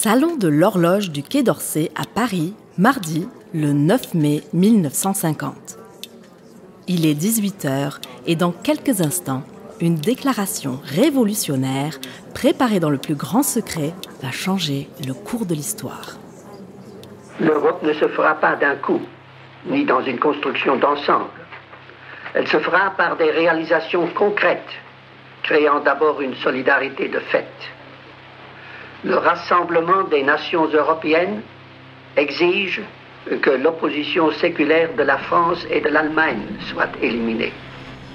Salon de l'horloge du Quai d'Orsay à Paris, mardi, le 9 mai 1950. Il est 18h et dans quelques instants, une déclaration révolutionnaire, préparée dans le plus grand secret, va changer le cours de l'histoire. L'Europe ne se fera pas d'un coup, ni dans une construction d'ensemble. Elle se fera par des réalisations concrètes, créant d'abord une solidarité de fait. Le rassemblement des nations européennes exige que l'opposition séculaire de la France et de l'Allemagne soit éliminée,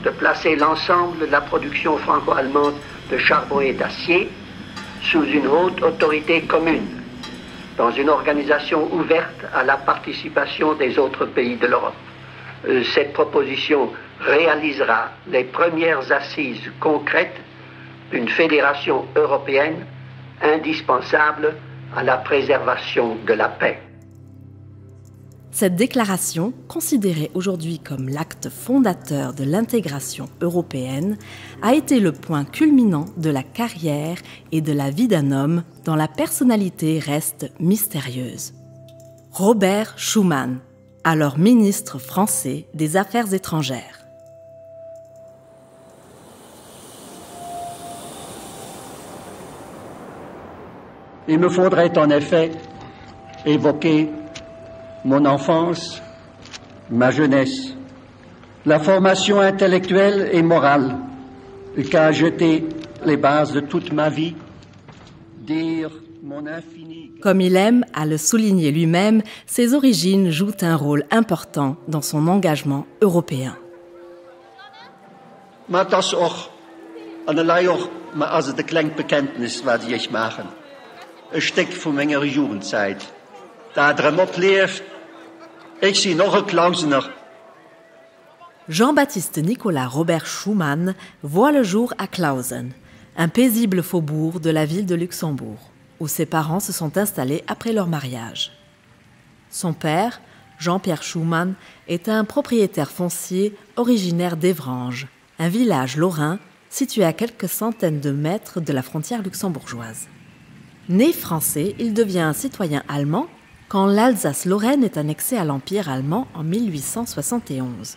de placer l'ensemble de la production franco-allemande de charbon et d'acier sous une haute autorité commune, dans une organisation ouverte à la participation des autres pays de l'Europe. Cette proposition réalisera les premières assises concrètes d'une fédération européenne indispensable à la préservation de la paix. Cette déclaration, considérée aujourd'hui comme l'acte fondateur de l'intégration européenne, a été le point culminant de la carrière et de la vie d'un homme dont la personnalité reste mystérieuse. Robert Schuman, alors ministre français des Affaires étrangères. Il me faudrait en effet évoquer mon enfance, ma jeunesse, la formation intellectuelle et morale qu'a jeté les bases de toute ma vie, dire mon infini... Comme il aime à le souligner lui-même, ses origines jouent un rôle important dans son engagement européen. Maar dat is ook allerlei ook maar als het een klein bekentenis wat ik maken. Een stuk van mijn jugendzeit. Daar er hem op leeft, ik zie nog een klausener. Jean-Baptiste Nicolas Robert Schuman voit le jour à Clausen, un paisible faubourg de la ville de Luxembourg, où ses parents se sont installés après leur mariage. Son père, Jean-Pierre Schuman, est un propriétaire foncier originaire d'Evrange, un village lorrain situé à quelques centaines de mètres de la frontière luxembourgeoise. Né français, il devient un citoyen allemand quand l'Alsace-Lorraine est annexée à l'Empire allemand en 1871.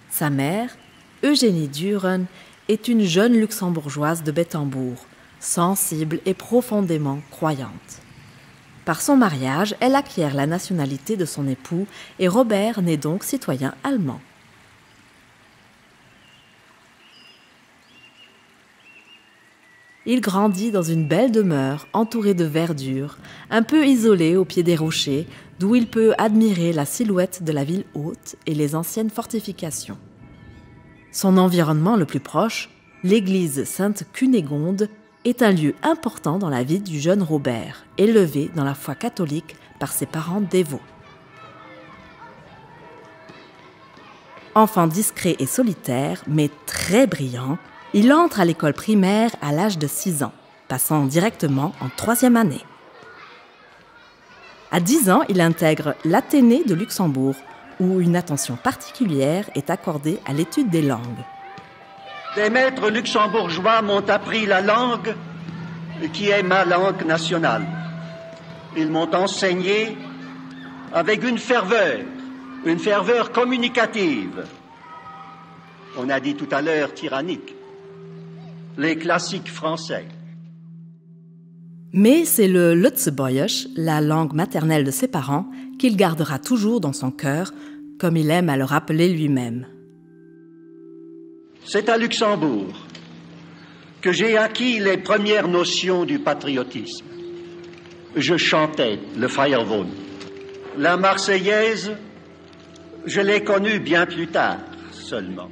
Sa mère, Eugénie Düren, est une jeune luxembourgeoise de Bettembourg, sensible et profondément croyante. Par son mariage, elle acquiert la nationalité de son époux et Robert naît donc citoyen allemand. Il grandit dans une belle demeure entourée de verdure, un peu isolé au pied des rochers, d'où il peut admirer la silhouette de la ville haute et les anciennes fortifications. Son environnement le plus proche, l'église Sainte-Cunégonde, est un lieu important dans la vie du jeune Robert, élevé dans la foi catholique par ses parents dévots. Enfant discret et solitaire, mais très brillant, il entre à l'école primaire à l'âge de 6 ans, passant directement en 3e année. À 10 ans, il intègre l'Athénée de Luxembourg, où une attention particulière est accordée à l'étude des langues. Les maîtres luxembourgeois m'ont appris la langue qui est ma langue nationale. Ils m'ont enseigné avec une ferveur communicative. On a dit tout à l'heure tyrannique. Les classiques français. Mais c'est le Lützebäuerisch, la langue maternelle de ses parents, qu'il gardera toujours dans son cœur, comme il aime à le rappeler lui-même. C'est à Luxembourg que j'ai acquis les premières notions du patriotisme. Je chantais le Feierwon. La Marseillaise, je l'ai connue bien plus tard seulement.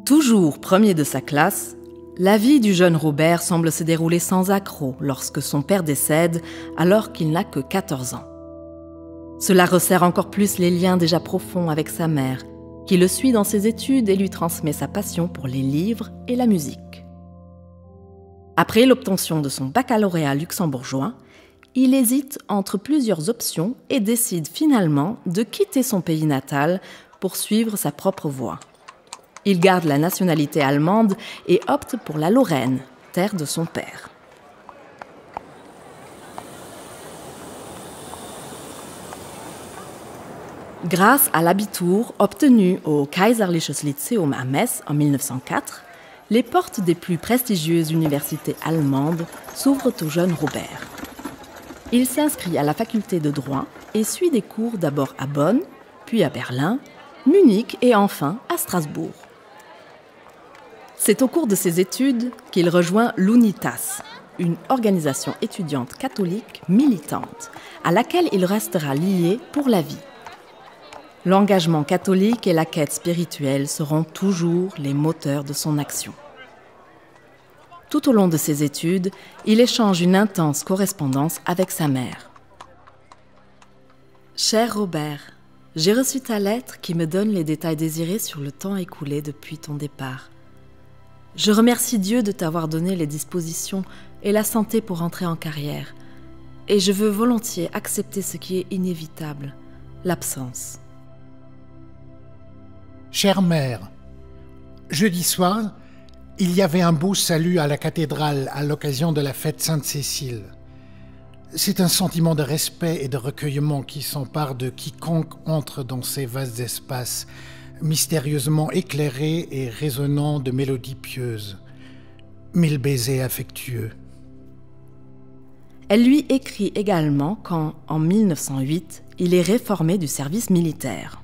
Toujours premier de sa classe, la vie du jeune Robert semble se dérouler sans accroc lorsque son père décède alors qu'il n'a que 14 ans. Cela resserre encore plus les liens déjà profonds avec sa mère, qui le suit dans ses études et lui transmet sa passion pour les livres et la musique. Après l'obtention de son baccalauréat luxembourgeois, il hésite entre plusieurs options et décide finalement de quitter son pays natal pour suivre sa propre voie. Il garde la nationalité allemande et opte pour la Lorraine, terre de son père. Grâce à l'Abitur obtenu au Kaiserliches Lyzeum à Metz en 1904, les portes des plus prestigieuses universités allemandes s'ouvrent au jeune Robert. Il s'inscrit à la faculté de droit et suit des cours d'abord à Bonn, puis à Berlin, Munich et enfin à Strasbourg. C'est au cours de ses études qu'il rejoint l'Unitas, une organisation étudiante catholique militante, à laquelle il restera lié pour la vie. L'engagement catholique et la quête spirituelle seront toujours les moteurs de son action. Tout au long de ses études, il échange une intense correspondance avec sa mère. « Cher Robert, j'ai reçu ta lettre qui me donne les détails désirés sur le temps écoulé depuis ton départ. Je remercie Dieu de t'avoir donné les dispositions et la santé pour entrer en carrière. Et je veux volontiers accepter ce qui est inévitable, l'absence. Chère mère, jeudi soir, il y avait un beau salut à la cathédrale à l'occasion de la fête Sainte-Cécile. C'est un sentiment de respect et de recueillement qui s'empare de quiconque entre dans ces vastes espaces, mystérieusement éclairés et résonnant de mélodies pieuses. 1000 baisers affectueux. Elle lui écrit également quand, en 1908, il est réformé du service militaire.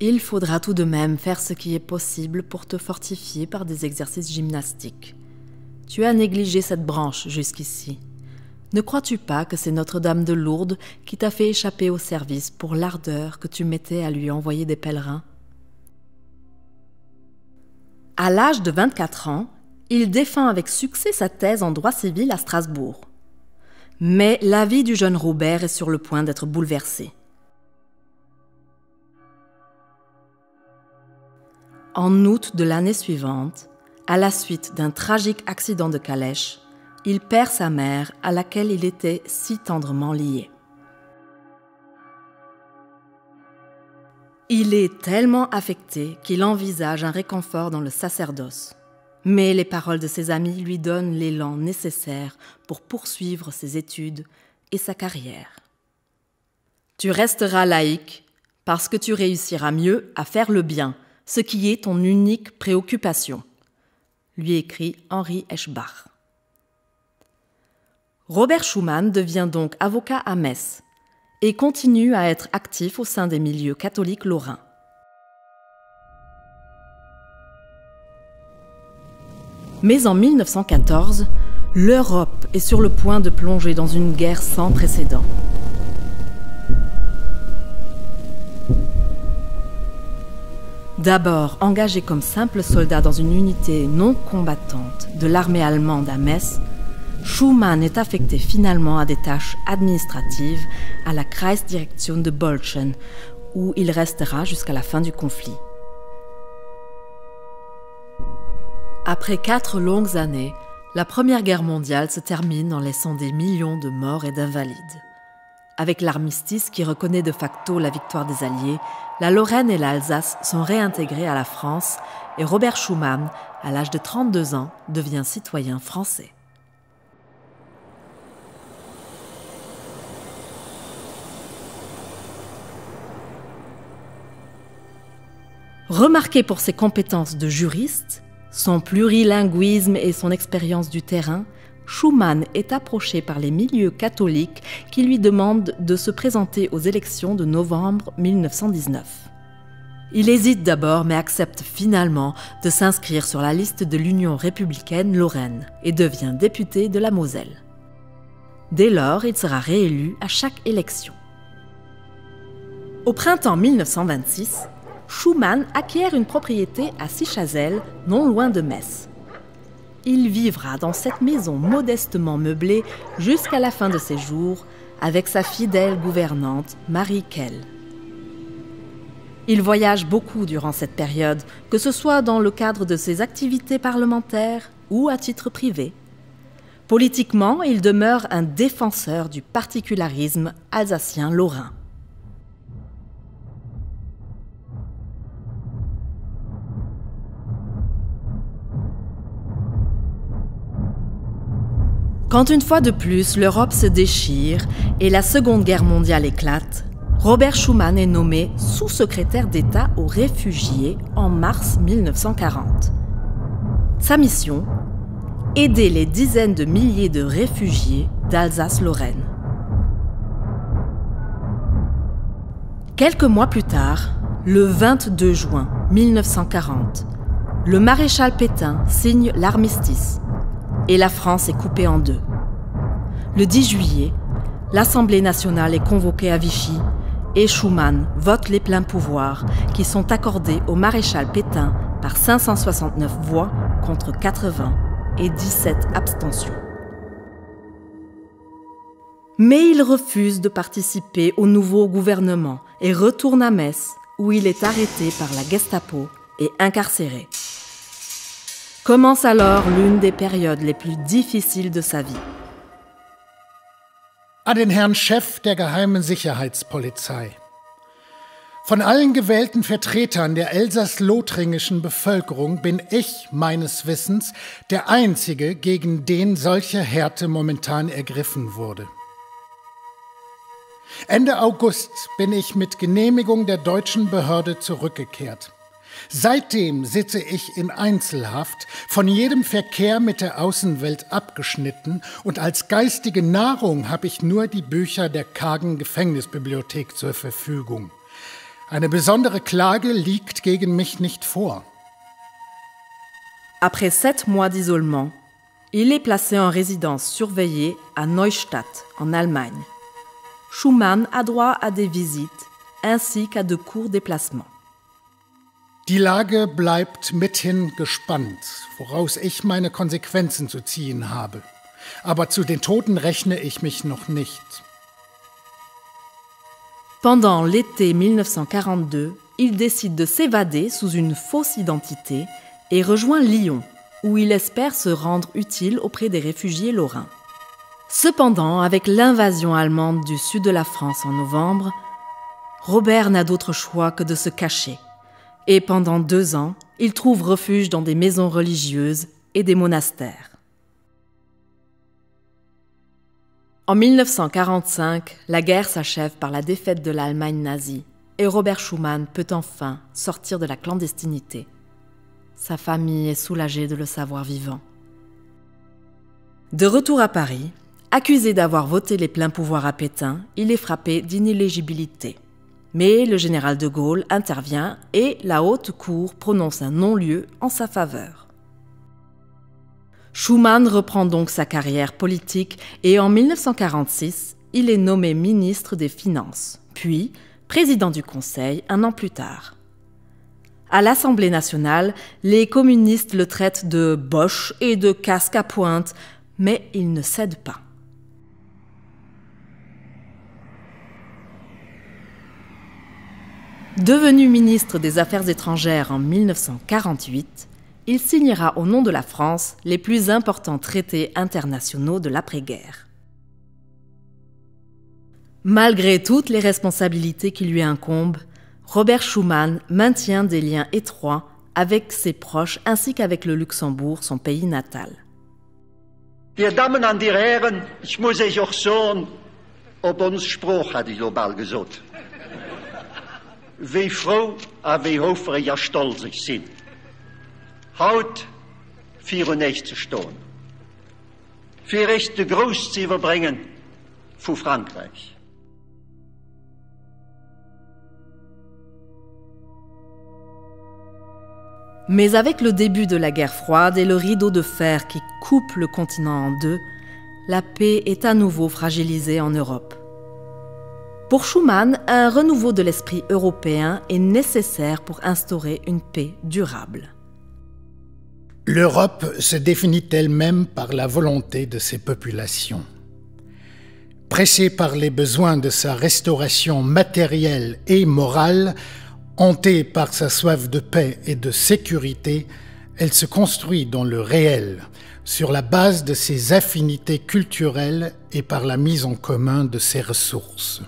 Il faudra tout de même faire ce qui est possible pour te fortifier par des exercices gymnastiques. Tu as négligé cette branche jusqu'ici. Ne crois-tu pas que c'est Notre-Dame de Lourdes qui t'a fait échapper au service pour l'ardeur que tu mettais à lui envoyer des pèlerins ? À l'âge de 24 ans, il défend avec succès sa thèse en droit civil à Strasbourg. Mais la vie du jeune Robert est sur le point d'être bouleversée. En août de l'année suivante, à la suite d'un tragique accident de calèche, il perd sa mère à laquelle il était si tendrement lié. Il est tellement affecté qu'il envisage un réconfort dans le sacerdoce. Mais les paroles de ses amis lui donnent l'élan nécessaire pour poursuivre ses études et sa carrière. « Tu resteras laïque parce que tu réussiras mieux à faire le bien, ce qui est ton unique préoccupation », lui écrit Henri Eschbach. Robert Schumann devient donc avocat à Metz et continue à être actif au sein des milieux catholiques lorrains. Mais en 1914, l'Europe est sur le point de plonger dans une guerre sans précédent. D'abord engagé comme simple soldat dans une unité non combattante de l'armée allemande à Metz, Schumann est affecté finalement à des tâches administratives à la Kreisdirektion de Bolchen, où il restera jusqu'à la fin du conflit. Après 4 longues années, la Première Guerre mondiale se termine en laissant des millions de morts et d'invalides. Avec l'armistice qui reconnaît de facto la victoire des Alliés, la Lorraine et l'Alsace sont réintégrées à la France et Robert Schumann, à l'âge de 32 ans, devient citoyen français. Remarqué pour ses compétences de juriste, son plurilinguisme et son expérience du terrain, Schumann est approché par les milieux catholiques qui lui demandent de se présenter aux élections de novembre 1919. Il hésite d'abord mais accepte finalement de s'inscrire sur la liste de l'Union républicaine lorraine et devient député de la Moselle. Dès lors, il sera réélu à chaque élection. Au printemps 1926, Schumann acquiert une propriété à Sichazel, non loin de Metz. Il vivra dans cette maison modestement meublée jusqu'à la fin de ses jours avec sa fidèle gouvernante Marie Kell. Il voyage beaucoup durant cette période, que ce soit dans le cadre de ses activités parlementaires ou à titre privé. Politiquement, il demeure un défenseur du particularisme alsacien-lorrain. Quand une fois de plus l'Europe se déchire et la Seconde Guerre mondiale éclate, Robert Schuman est nommé sous-secrétaire d'État aux réfugiés en mars 1940. Sa mission ? Aider les dizaines de milliers de réfugiés d'Alsace-Lorraine. Quelques mois plus tard, le 22 juin 1940, le maréchal Pétain signe l'armistice et la France est coupée en deux. Le 10 juillet, l'Assemblée nationale est convoquée à Vichy et Schuman vote les pleins pouvoirs qui sont accordés au maréchal Pétain par 569 voix contre 80 et 17 abstentions. Mais il refuse de participer au nouveau gouvernement et retourne à Metz, où il est arrêté par la Gestapo et incarcéré. Commence alors l'une des périodes les plus difficiles de sa vie. An den Herrn Chef der Geheimen Sicherheitspolizei. Von allen gewählten Vertretern der elsass-lothringischen Bevölkerung bin ich, meines Wissens, der Einzige, gegen den solche Härte momentan ergriffen wurde. Ende August bin ich mit Genehmigung der deutschen Behörde zurückgekehrt. Seitdem sitze ich in Einzelhaft, von jedem Verkehr mit der Außenwelt abgeschnitten und als geistige Nahrung habe ich nur die Bücher der kargen Gefängnisbibliothek zur Verfügung. Eine besondere Klage liegt gegen mich nicht vor. Après 7 mois d'isolement, il est placé en résidence surveillée à Neustadt, en Allemagne. Schuman a droit à des visites ainsi qu'à de courts déplacements. Die Lage bleibt mithin gespannt, woraus ich meine Konsequenzen zu ziehen habe. Aber zu den Toten rechne ich mich noch nicht. Pendant l'été 1942, il décide de s'évader sous une fausse identité et rejoint Lyon, où il espère se rendre utile auprès des réfugiés lorrains. Cependant, avec l'invasion allemande du sud de la France en novembre, Robert n'a d'autre choix que de se cacher. Et pendant 2 ans, il trouve refuge dans des maisons religieuses et des monastères. En 1945, la guerre s'achève par la défaite de l'Allemagne nazie et Robert Schuman peut enfin sortir de la clandestinité. Sa famille est soulagée de le savoir vivant. De retour à Paris, accusé d'avoir voté les pleins pouvoirs à Pétain, il est frappé d'inéligibilité. Mais le général de Gaulle intervient et la haute cour prononce un non-lieu en sa faveur. Schuman reprend donc sa carrière politique et en 1946, il est nommé ministre des Finances, puis président du Conseil 1 an plus tard. À l'Assemblée nationale, les communistes le traitent de boche et de casque à pointe, mais il ne cède pas. Devenu ministre des Affaires étrangères en 1948, il signera au nom de la France les plus importants traités internationaux de l'après-guerre. Malgré toutes les responsabilités qui lui incombent, Robert Schuman maintient des liens étroits avec ses proches ainsi qu'avec le Luxembourg, son pays natal. Die Damen und die Herren, ich muss euch auch sagen, ob uns Spruch hat ich global gesagt. Wie froh und wie hofer ja stolz ich sind. Haut 94 Stunden. Für echt de Gruß zu überbringen von Frankreich. Mais avec le début de la guerre froide et le rideau de fer qui coupe le continent en deux, la paix est à nouveau fragilisée en Europe. Pour Schuman, un renouveau de l'esprit européen est nécessaire pour instaurer une paix durable. L'Europe se définit elle-même par la volonté de ses populations. Pressée par les besoins de sa restauration matérielle et morale, hantée par sa soif de paix et de sécurité, elle se construit dans le réel, sur la base de ses affinités culturelles et par la mise en commun de ses ressources.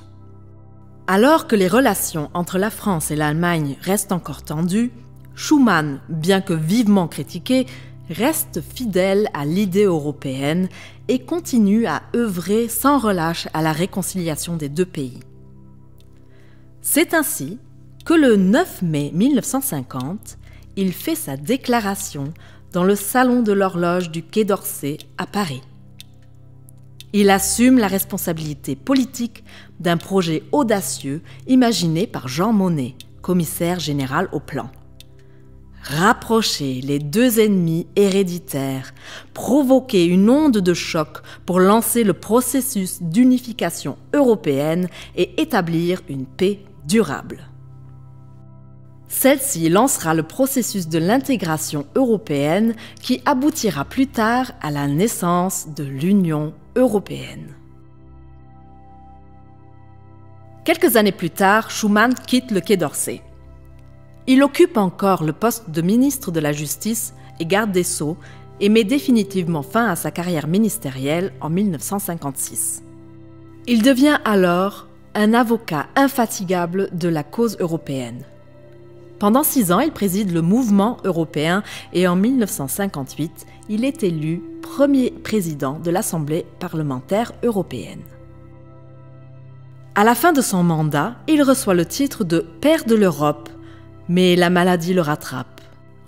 Alors que les relations entre la France et l'Allemagne restent encore tendues, Schuman, bien que vivement critiqué, reste fidèle à l'idée européenne et continue à œuvrer sans relâche à la réconciliation des deux pays. C'est ainsi que le 9 mai 1950, il fait sa déclaration dans le salon de l'horloge du Quai d'Orsay à Paris. Il assume la responsabilité politique d'un projet audacieux imaginé par Jean Monnet, commissaire général au plan. Rapprocher les deux ennemis héréditaires, provoquer une onde de choc pour lancer le processus d'unification européenne et établir une paix durable. Celle-ci lancera le processus de l'intégration européenne qui aboutira plus tard à la naissance de l'Union européenne. Quelques années plus tard, Schuman quitte le Quai d'Orsay. Il occupe encore le poste de ministre de la Justice et garde des Sceaux et met définitivement fin à sa carrière ministérielle en 1956. Il devient alors un avocat infatigable de la cause européenne. Pendant 6 ans, il préside le mouvement européen et en 1958, il est élu premier président de l'Assemblée parlementaire européenne. À la fin de son mandat, il reçoit le titre de Père de l'Europe, mais la maladie le rattrape.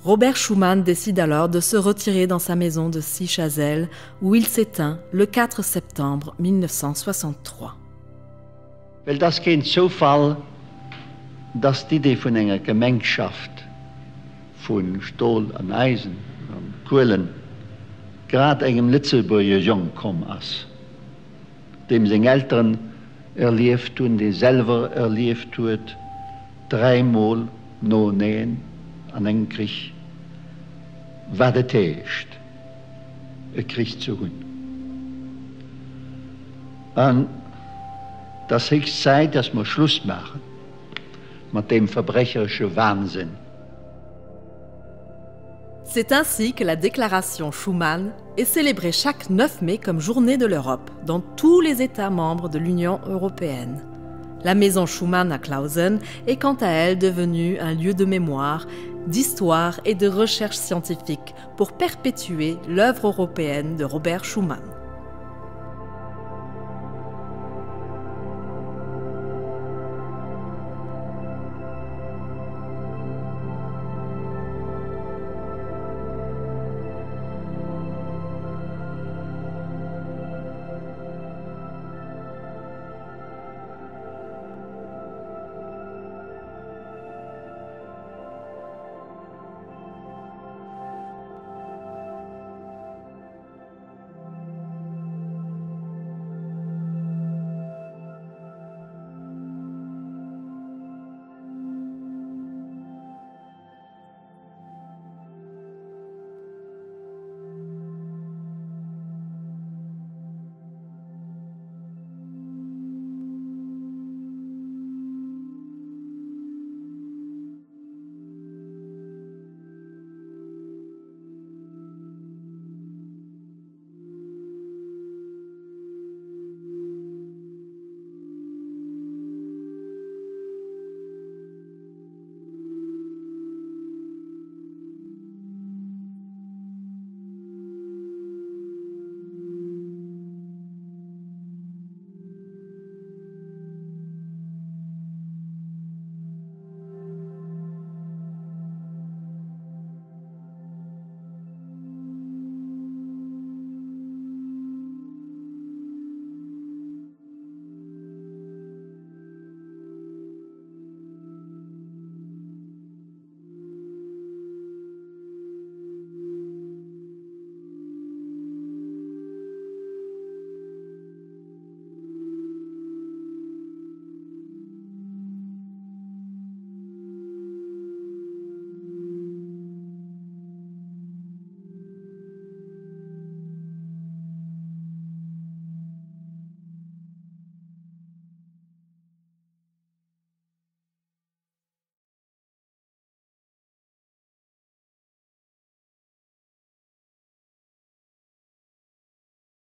Robert Schuman décide alors de se retirer dans sa maison de Sichazel, où il s'éteint le 4 septembre 1963. Weil das kein Zufall, dass die Idee von einer Gemeinschaft von Stahl und Eisen und Kohlen gerade einem Litzelburger Jung kommen ist, dem seine Eltern erlebt und die selber erlebt hat, 3-mal noch nähen an einen Krieg, war der Test, ein Krieg zu holen. Und das ist Zeit, dass wir Schluss machen mit dem verbrecherischen Wahnsinn. C'est ainsi que la déclaration Schuman est célébrée chaque 9 mai comme journée de l'Europe dans tous les États membres de l'Union européenne. La maison Schuman à Clausen est quant à elle devenue un lieu de mémoire, d'histoire et de recherche scientifique pour perpétuer l'œuvre européenne de Robert Schuman.